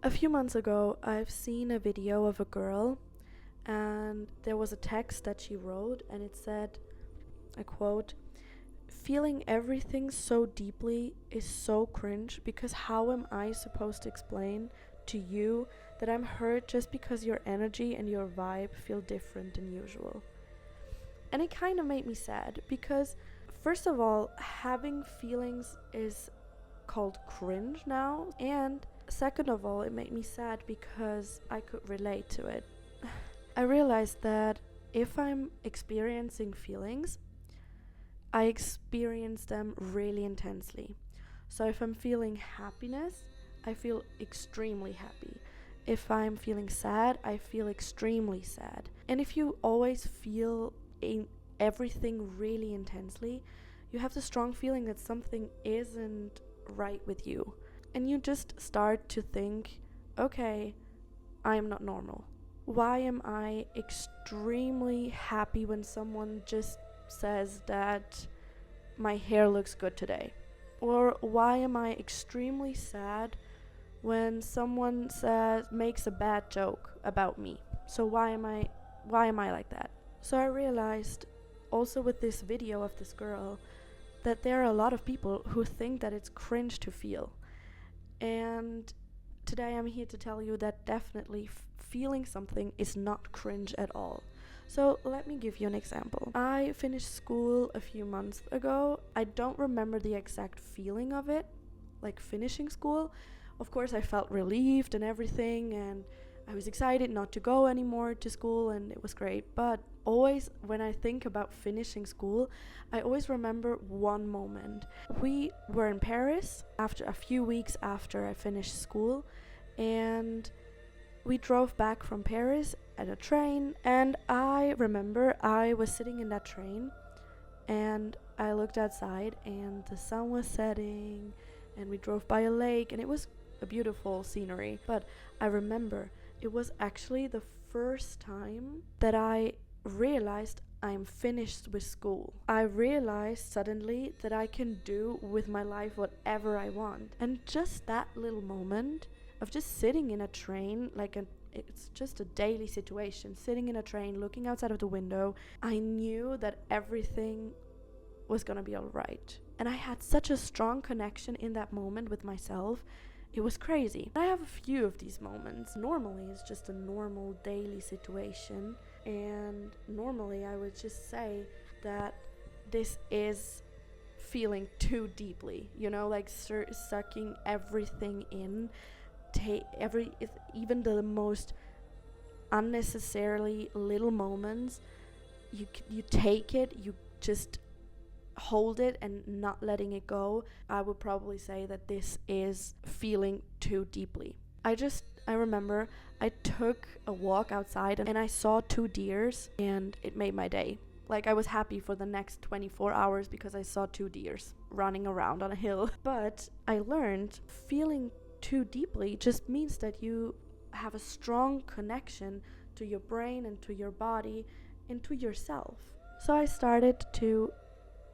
A few months ago, I've seen a video of a girl, and there was a text that she wrote, and it said, I quote, "Feeling everything so deeply is so cringe because how am I supposed to explain to you that I'm hurt just because your energy and your vibe feel different than usual?" And it kind of made me sad because, first of all, having feelings is called cringe now, and second of all, it made me sad because I could relate to it. I realized that if I'm experiencing feelings, I experience them really intensely. So if I'm feeling happiness, I feel extremely happy. If I'm feeling sad, I feel extremely sad. And if you always feel everything really intensely, you have the strong feeling that something isn't right with you. And you just start to think, okay, I am not normal. Why am I extremely happy when someone just says that my hair looks good today? Or why am I extremely sad when someone makes a bad joke about me? So why am I like that? So I realized also with this video of this girl that there are a lot of people who think that it's cringe to feel. And today I'm here to tell you that definitely feeling something is not cringe at all. So let me give you an example. I finished school a few months ago. I don't remember the exact feeling of it, like finishing school. Of course, I felt relieved and everything, and I was excited not to go anymore to school, and it was great. But always, when I think about finishing school, I always remember one moment. We were in Paris after a few weeks after I finished school, and we drove back from Paris at a train, and I remember I was sitting in that train and I looked outside and the sun was setting and we drove by a lake and it was a beautiful scenery. But I remember it was actually the first time that I realized I'm finished with school. I realized suddenly that I can do with my life whatever I want. And just that little moment of just sitting in a train, it's just a daily situation, sitting in a train, looking outside of the window, I knew that everything was gonna be alright. And I had such a strong connection in that moment with myself. It was crazy. I have a few of these moments. Normally, it's just a normal daily situation. And normally, I would just say that this is feeling too deeply, like sucking everything in. Even the most unnecessarily little moments, you take it, you just hold it and not letting it go. I would probably say that this is feeling too deeply. I remember I took a walk outside and I saw two deers and it made my day. Like, I was happy for the next 24 hours because I saw two deers running around on a hill. But I learned feeling too deeply just means that you have a strong connection to your brain and to your body and to yourself. So I started to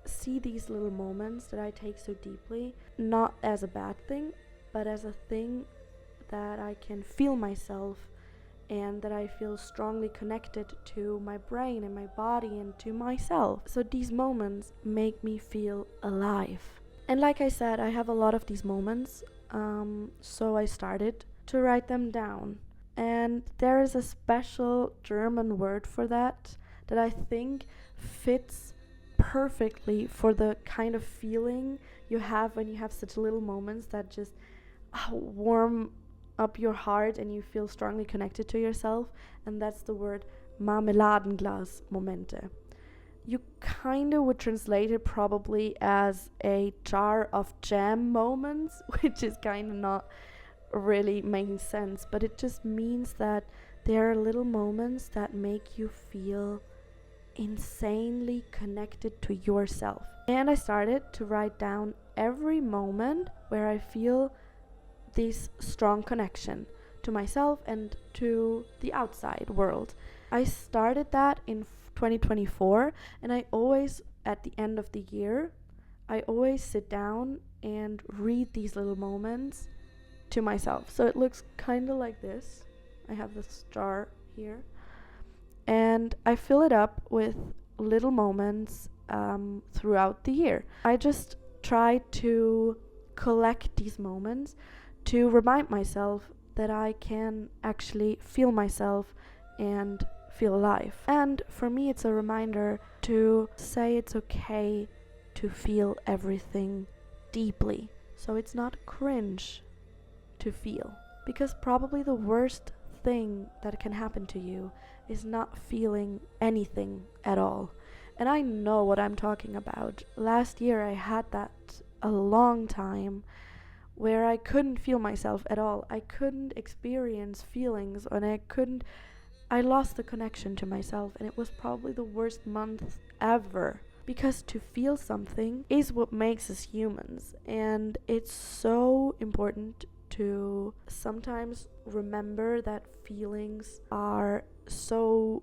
see these little moments that I take so deeply, not as a bad thing, but as a thing that I can feel myself and that I feel strongly connected to my brain and my body and to myself. So these moments make me feel alive. And like I said, I have a lot of these moments, so I started to write them down. And there is a special German word for that I think fits perfectly for the kind of feeling you have when you have such little moments that just warm up your heart and you feel strongly connected to yourself. And that's the word Marmeladenglas Momente. You kind of would translate it probably as a jar of jam moments, which is kind of not really making sense, but it just means that there are little moments that make you feel insanely connected to yourself. And I started to write down every moment where I feel this strong connection to myself and to the outside world. I started that in 2024, and I always, at the end of the year, I always sit down and read these little moments to myself. So it looks kind of like this. I have this jar here, and I fill it up with little moments throughout the year. I just try to collect these moments to remind myself that I can actually feel myself and feel alive. And for me, it's a reminder to say it's okay to feel everything deeply. So it's not cringe to feel. Because probably the worst thing that can happen to you is not feeling anything at all. And I know what I'm talking about. Last year I had that a long time where I couldn't feel myself at all. I couldn't experience feelings, and I lost the connection to myself, and it was probably the worst month ever. Because to feel something is what makes us humans, and it's so important to sometimes remember that feelings are so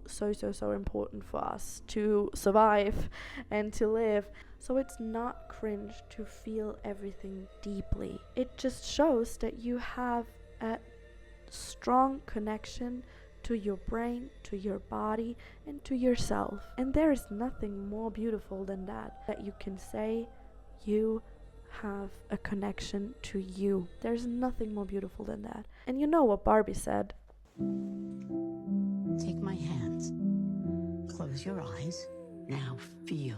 important for us to survive and to live. So it's not cringe to feel everything deeply. It just shows that you have a strong connection to your brain, to your body, and to yourself. And there is nothing more beautiful than that you can say you have a connection to you. There's nothing more beautiful than that. And you know what Barbie said? Take my hands. Close your eyes. Now feel.